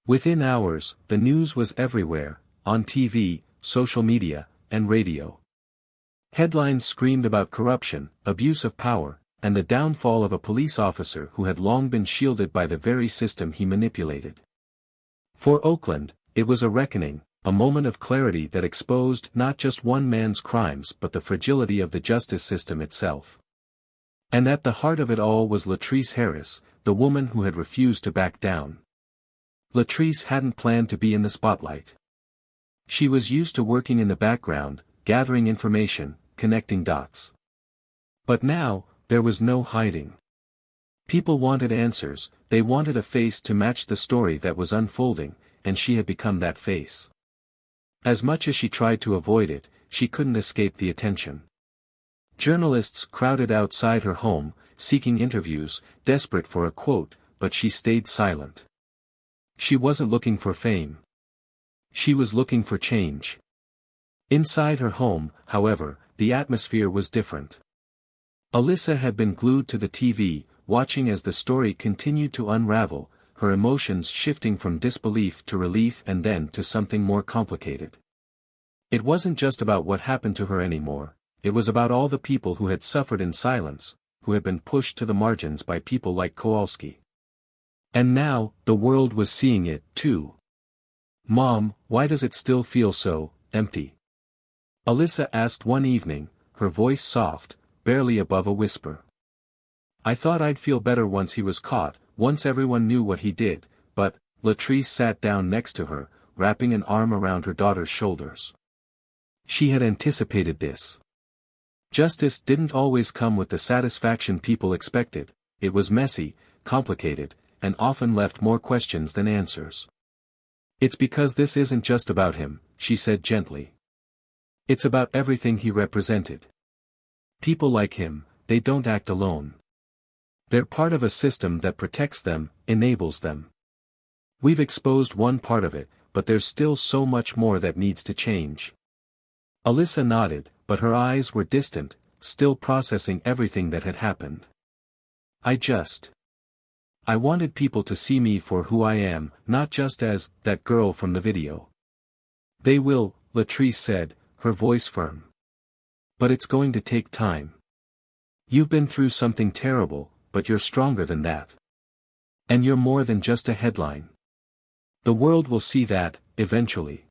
Within hours, the news was everywhere, on TV, social media, and radio. Headlines screamed about corruption, abuse of power, and the downfall of a police officer who had long been shielded by the very system he manipulated. For Oakland, it was a reckoning, a moment of clarity that exposed not just one man's crimes but the fragility of the justice system itself. And at the heart of it all was Latrice Harris, the woman who had refused to back down. Latrice hadn't planned to be in the spotlight. She was used to working in the background, gathering information, connecting dots. But now, there was no hiding. People wanted answers, they wanted a face to match the story that was unfolding, and she had become that face. As much as she tried to avoid it, she couldn't escape the attention. Journalists crowded outside her home, seeking interviews, desperate for a quote, but she stayed silent. She wasn't looking for fame. She was looking for change. Inside her home, however, the atmosphere was different. Alyssa had been glued to the TV, watching as the story continued to unravel, her emotions shifting from disbelief to relief and then to something more complicated. It wasn't just about what happened to her anymore, it was about all the people who had suffered in silence, who had been pushed to the margins by people like Kowalski. And now, the world was seeing it, too. "Mom, why does it still feel so empty?" Alyssa asked one evening, her voice soft, barely above a whisper. "I thought I'd feel better once he was caught, once everyone knew what he did, but..." Latrice sat down next to her, wrapping an arm around her daughter's shoulders. She had anticipated this. Justice didn't always come with the satisfaction people expected, it was messy, complicated, and often left more questions than answers. "It's because this isn't just about him," she said gently. "It's about everything he represented. People like him, they don't act alone. They're part of a system that protects them, enables them. We've exposed one part of it, but there's still so much more that needs to change." Alyssa nodded, but her eyes were distant, still processing everything that had happened. I wanted people to see me for who I am, not just as that girl from the video." "They will," Latrice said, her voice firm. "But it's going to take time. You've been through something terrible, but you're stronger than that. And you're more than just a headline. The world will see that, eventually."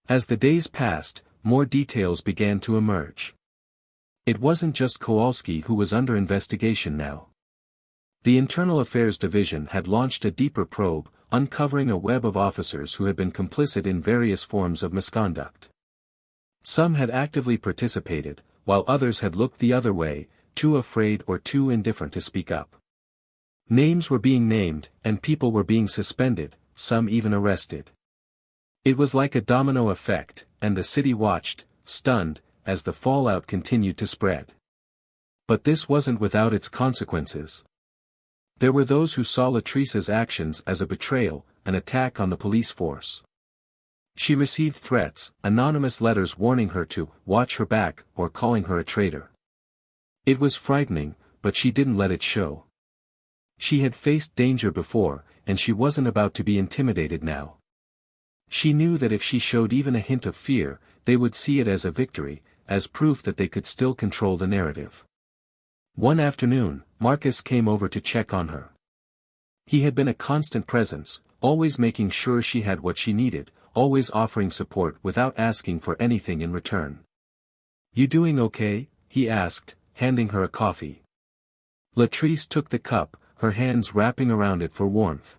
As the days passed, more details began to emerge. It wasn't just Kowalski who was under investigation now. The Internal Affairs Division had launched a deeper probe, uncovering a web of officers who had been complicit in various forms of misconduct. Some had actively participated, while others had looked the other way, too afraid or too indifferent to speak up. Names were being named, and people were being suspended, some even arrested. It was like a domino effect, and the city watched, stunned, as the fallout continued to spread. But this wasn't without its consequences. There were those who saw Latrice's actions as a betrayal, an attack on the police force. She received threats, anonymous letters warning her to watch her back or calling her a traitor. It was frightening, but she didn't let it show. She had faced danger before, and she wasn't about to be intimidated now. She knew that if she showed even a hint of fear, they would see it as a victory, as proof that they could still control the narrative. One afternoon, Marcus came over to check on her. He had been a constant presence, always making sure she had what she needed, always offering support without asking for anything in return. "You doing okay?" he asked, handing her a coffee. Latrice took the cup, her hands wrapping around it for warmth.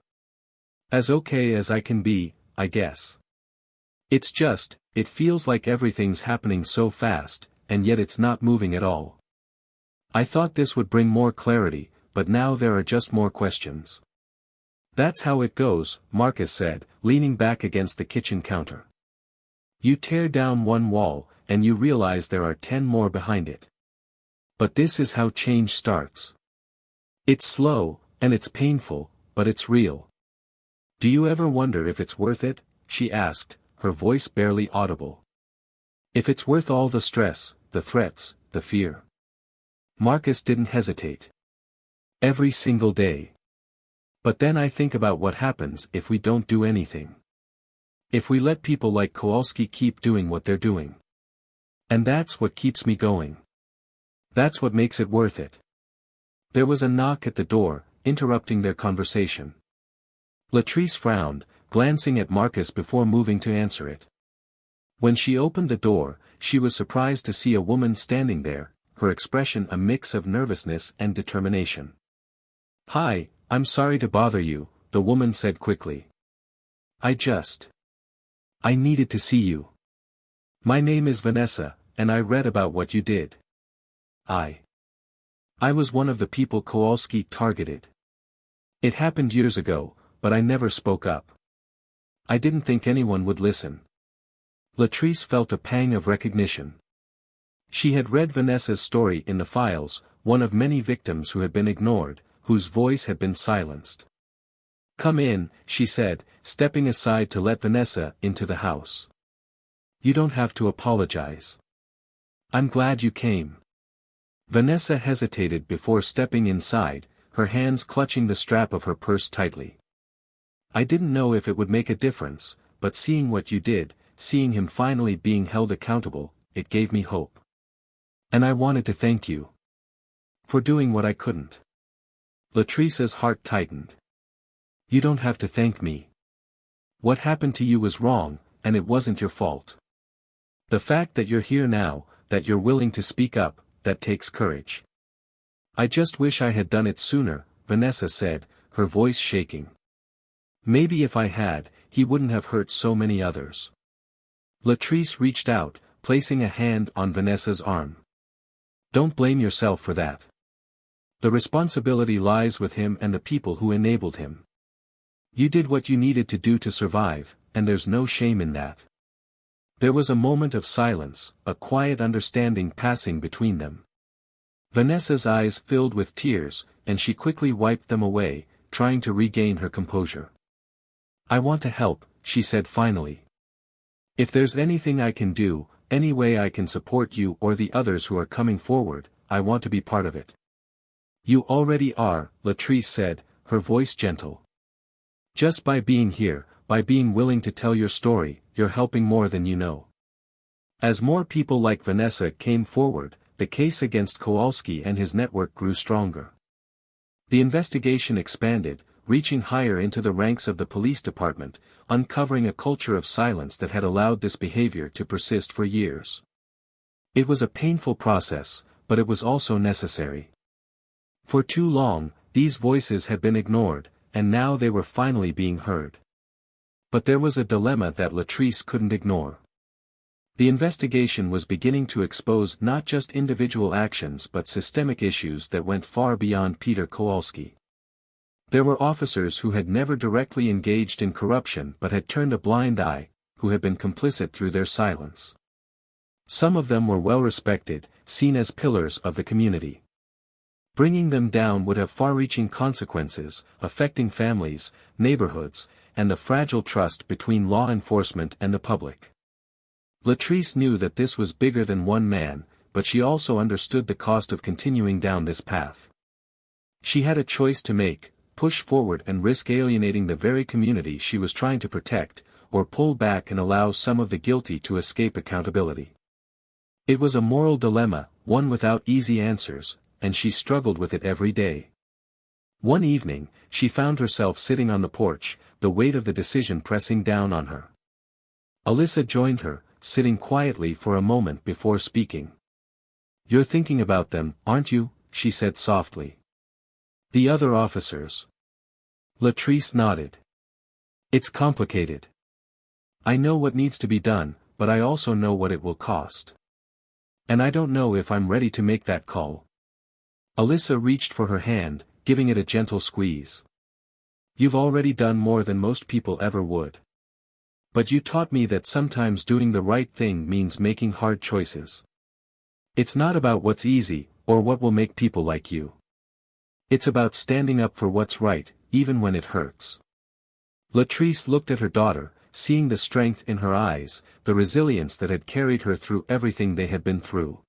"As okay as I can be, I guess. It feels like everything's happening so fast, and yet it's not moving at all. I thought this would bring more clarity, but now there are just more questions." "That's how it goes," Marcus said, leaning back against the kitchen counter. "You tear down one wall, and you realize there are 10 more behind it. But this is how change starts. It's slow, and it's painful, but it's real. Do you ever wonder if it's worth it?" she asked, her voice barely audible. "If it's worth all the stress, the threats, the fear." Marcus didn't hesitate. "Every single day. But then I think about what happens if we don't do anything. If we let people like Kowalski keep doing what they're doing. And that's what keeps me going. That's what makes it worth it." There was a knock at the door, interrupting their conversation. Latrice frowned, glancing at Marcus before moving to answer it. When she opened the door, she was surprised to see a woman standing there, her expression a mix of nervousness and determination. "Hi, I'm sorry to bother you," the woman said quickly. I needed to see you. My name is Vanessa, and I read about what you did. I was one of the people Kowalski targeted. It happened years ago, but I never spoke up. I didn't think anyone would listen." Latrice felt a pang of recognition. She had read Vanessa's story in the files, one of many victims who had been ignored, whose voice had been silenced. "Come in," she said, stepping aside to let Vanessa into the house. "You don't have to apologize. I'm glad you came." Vanessa hesitated before stepping inside, her hands clutching the strap of her purse tightly. "I didn't know if it would make a difference, but seeing what you did, seeing him finally being held accountable, it gave me hope. And I wanted to thank you for doing what I couldn't." Latrice's heart tightened. "You don't have to thank me. What happened to you was wrong, and it wasn't your fault. The fact that you're here now, that you're willing to speak up, that takes courage." "I just wish I had done it sooner," Vanessa said, her voice shaking. "Maybe if I had, he wouldn't have hurt so many others." Latrice reached out, placing a hand on Vanessa's arm. "Don't blame yourself for that. The responsibility lies with him and the people who enabled him. You did what you needed to do to survive, and there's no shame in that." There was a moment of silence, a quiet understanding passing between them. Vanessa's eyes filled with tears, and she quickly wiped them away, trying to regain her composure. "I want to help," she said finally. "If there's anything I can do, any way I can support you or the others who are coming forward, I want to be part of it." "You already are," Latrice said, her voice gentle. "Just by being here, by being willing to tell your story, you're helping more than you know." As more people like Vanessa came forward, the case against Kowalski and his network grew stronger. The investigation expanded, reaching higher into the ranks of the police department, uncovering a culture of silence that had allowed this behavior to persist for years. It was a painful process, but it was also necessary. For too long, these voices had been ignored, and now they were finally being heard. But there was a dilemma that Latrice couldn't ignore. The investigation was beginning to expose not just individual actions but systemic issues that went far beyond Peter Kowalski. There were officers who had never directly engaged in corruption but had turned a blind eye, who had been complicit through their silence. Some of them were well respected, seen as pillars of the community. Bringing them down would have far-reaching consequences, affecting families, neighborhoods, and the fragile trust between law enforcement and the public. Latrice knew that this was bigger than one man, but she also understood the cost of continuing down this path. She had a choice to make: push forward and risk alienating the very community she was trying to protect, or pull back and allow some of the guilty to escape accountability. It was a moral dilemma, one without easy answers, and she struggled with it every day. One evening, she found herself sitting on the porch, the weight of the decision pressing down on her. Alyssa joined her, sitting quietly for a moment before speaking. "You're thinking about them, aren't you?" she said softly. "The other officers." Latrice nodded. "It's complicated. I know what needs to be done, but I also know what it will cost. And I don't know if I'm ready to make that call." Alyssa reached for her hand, giving it a gentle squeeze. "You've already done more than most people ever would. But you taught me that sometimes doing the right thing means making hard choices. It's not about what's easy, or what will make people like you. It's about standing up for what's right, even when it hurts." Latrice looked at her daughter, seeing the strength in her eyes, the resilience that had carried her through everything they had been through.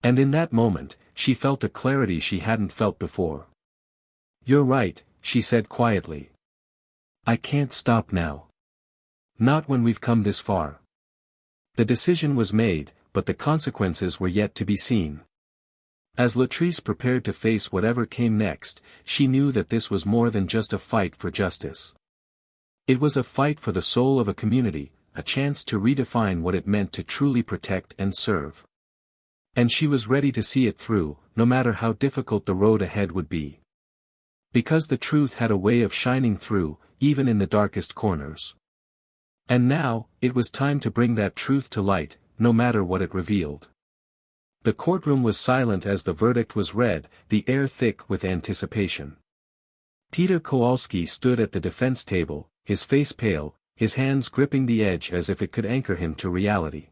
And in that moment, she felt a clarity she hadn't felt before. "You're right," she said quietly. "I can't stop now. Not when we've come this far." The decision was made, but the consequences were yet to be seen. As Latrice prepared to face whatever came next, she knew that this was more than just a fight for justice. It was a fight for the soul of a community, a chance to redefine what it meant to truly protect and serve. And she was ready to see it through, no matter how difficult the road ahead would be. Because the truth had a way of shining through, even in the darkest corners. And now, it was time to bring that truth to light, no matter what it revealed. The courtroom was silent as the verdict was read, the air thick with anticipation. Peter Kowalski stood at the defense table, his face pale, his hands gripping the edge as if it could anchor him to reality.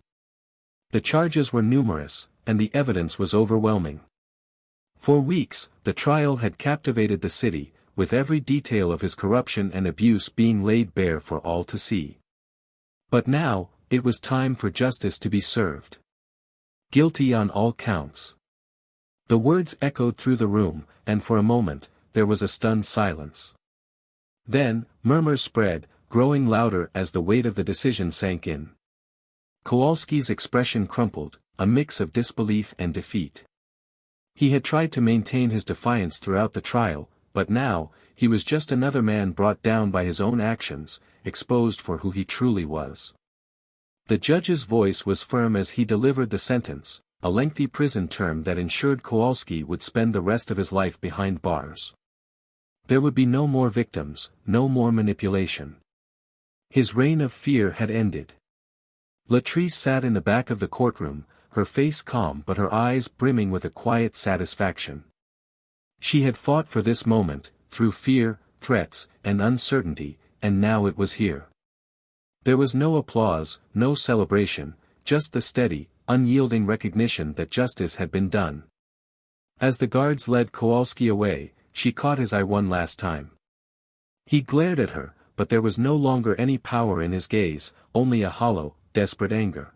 The charges were numerous, and the evidence was overwhelming. For weeks, the trial had captivated the city, with every detail of his corruption and abuse being laid bare for all to see. But now, it was time for justice to be served. Guilty on all counts. The words echoed through the room, and for a moment, there was a stunned silence. Then, murmurs spread, growing louder as the weight of the decision sank in. Kowalski's expression crumpled, a mix of disbelief and defeat. He had tried to maintain his defiance throughout the trial, but now, he was just another man brought down by his own actions, exposed for who he truly was. The judge's voice was firm as he delivered the sentence, a lengthy prison term that ensured Kowalski would spend the rest of his life behind bars. There would be no more victims, no more manipulation. His reign of fear had ended. Latrice sat in the back of the courtroom, her face calm but her eyes brimming with a quiet satisfaction. She had fought for this moment, through fear, threats, and uncertainty, and now it was here. There was no applause, no celebration, just the steady, unyielding recognition that justice had been done. As the guards led Kowalski away, she caught his eye one last time. He glared at her, but there was no longer any power in his gaze, only a hollow, desperate anger.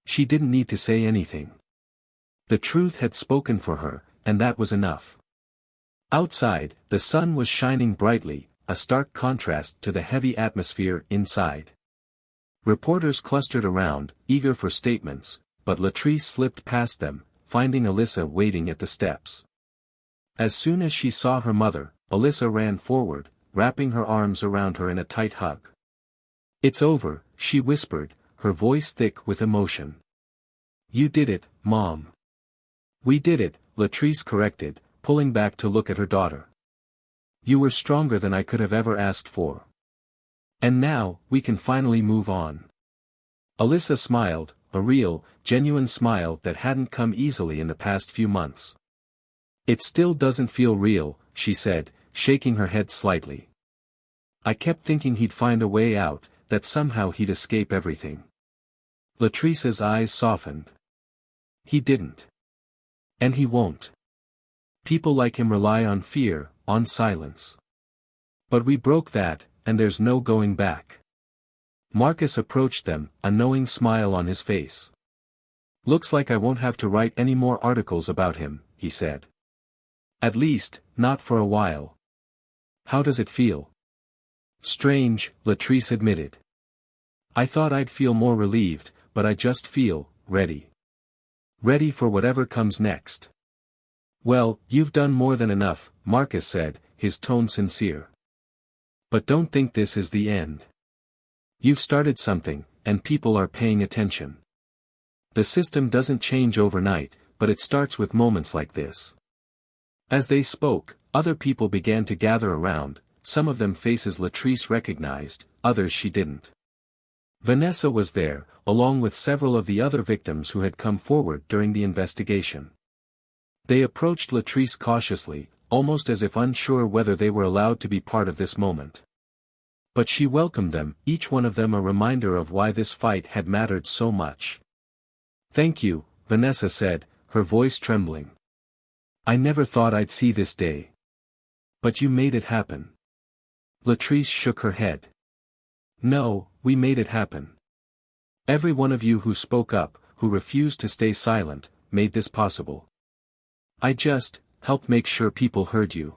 She didn't need to say anything. The truth had spoken for her, and that was enough. Outside, the sun was shining brightly, a stark contrast to the heavy atmosphere inside. Reporters clustered around, eager for statements, but Latrice slipped past them, finding Alyssa waiting at the steps. As soon as she saw her mother, Alyssa ran forward, wrapping her arms around her in a tight hug. "It's over," she whispered, her voice thick with emotion. "You did it, Mom." "We did it," Latrice corrected, pulling back to look at her daughter. "You were stronger than I could have ever asked for. And now, we can finally move on." Alyssa smiled, a real, genuine smile that hadn't come easily in the past few months. "It still doesn't feel real," she said, shaking her head slightly. "I kept thinking he'd find a way out, that somehow he'd escape everything." Latrice's eyes softened. "He didn't. And he won't. People like him rely on fear, on silence. But we broke that, and there's no going back." Marcus approached them, a knowing smile on his face. "Looks like I won't have to write any more articles about him," he said. "At least, not for a while." "How does it feel?" "Strange," Latrice admitted. "I thought I'd feel more relieved, but I just feel ready. Ready for whatever comes next." "Well, you've done more than enough," Marcus said, his tone sincere. "But don't think this is the end. You've started something, and people are paying attention. The system doesn't change overnight, but it starts with moments like this." As they spoke, other people began to gather around, some of them faces Latrice recognized, others she didn't. Vanessa was there, along with several of the other victims who had come forward during the investigation. They approached Latrice cautiously, almost as if unsure whether they were allowed to be part of this moment. But she welcomed them, each one of them a reminder of why this fight had mattered so much. "Thank you," Vanessa said, her voice trembling. "I never thought I'd see this day. But you made it happen." Latrice shook her head. "No, we made it happen. Every one of you who spoke up, who refused to stay silent, made this possible. I just helped make sure people heard you."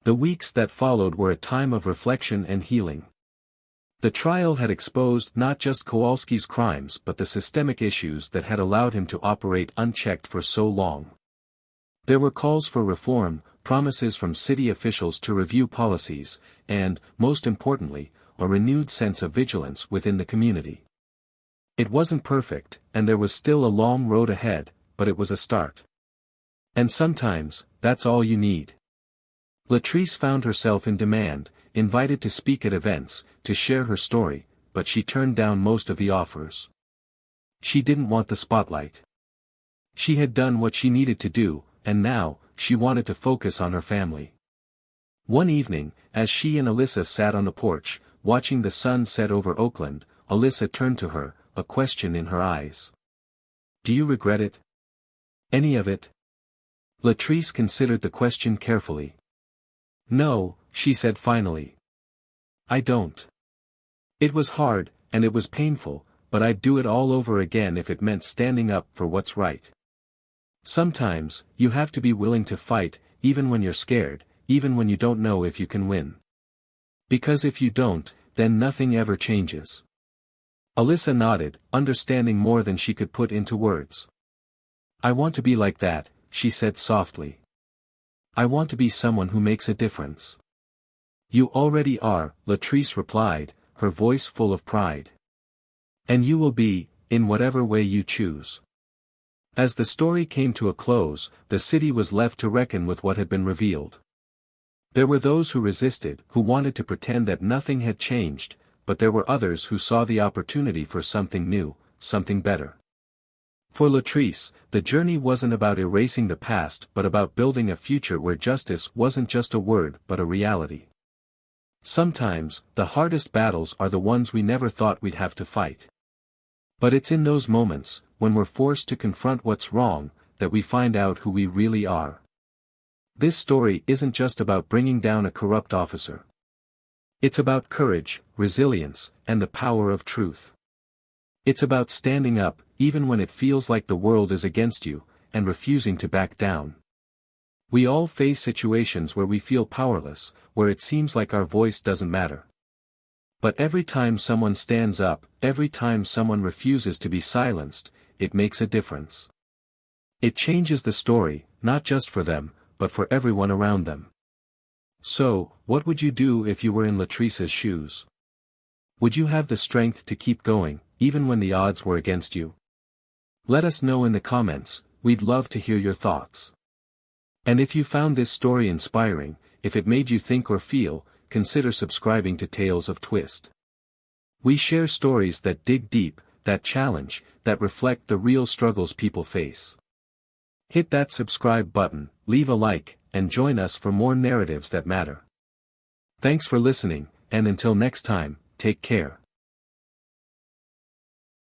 The weeks that followed were a time of reflection and healing. The trial had exposed not just Kowalski's crimes but the systemic issues that had allowed him to operate unchecked for so long. There were calls for reform, promises from city officials to review policies, and, most importantly, a renewed sense of vigilance within the community. It wasn't perfect, and there was still a long road ahead, but it was a start. And sometimes, that's all you need. Latrice found herself in demand, invited to speak at events, to share her story, but she turned down most of the offers. She didn't want the spotlight. She had done what she needed to do, and now, she wanted to focus on her family. One evening, as she and Alyssa sat on the porch, watching the sun set over Oakland, Alyssa turned to her, a question in her eyes. "Do you regret it? Any of it?" Latrice considered the question carefully. "No," she said finally. "I don't. It was hard, and it was painful, but I'd do it all over again if it meant standing up for what's right. Sometimes, you have to be willing to fight, even when you're scared, even when you don't know if you can win. Because if you don't, then nothing ever changes." Alyssa nodded, understanding more than she could put into words. "I want to be like that," she said softly. "I want to be someone who makes a difference." "You already are," Latrice replied, her voice full of pride. "And you will be, in whatever way you choose." As the story came to a close, the city was left to reckon with what had been revealed. There were those who resisted, who wanted to pretend that nothing had changed, but there were others who saw the opportunity for something new, something better. For Latrice, the journey wasn't about erasing the past but about building a future where justice wasn't just a word but a reality. Sometimes, the hardest battles are the ones we never thought we'd have to fight. But it's in those moments, when we're forced to confront what's wrong, that we find out who we really are. This story isn't just about bringing down a corrupt officer. It's about courage, resilience, and the power of truth. It's about standing up, even when it feels like the world is against you, and refusing to back down. We all face situations where we feel powerless, where it seems like our voice doesn't matter. But every time someone stands up, every time someone refuses to be silenced, it makes a difference. It changes the story, not just for them, but for everyone around them. So, what would you do if you were in Latrice's shoes? Would you have the strength to keep going, even when the odds were against you? Let us know in the comments, we'd love to hear your thoughts. And if you found this story inspiring, if it made you think or feel, consider subscribing to Tales of Twist. We share stories that dig deep, that challenge, that reflect the real struggles people face. Hit that subscribe button, leave a like, and join us for more narratives that matter. Thanks for listening, and until next time, take care.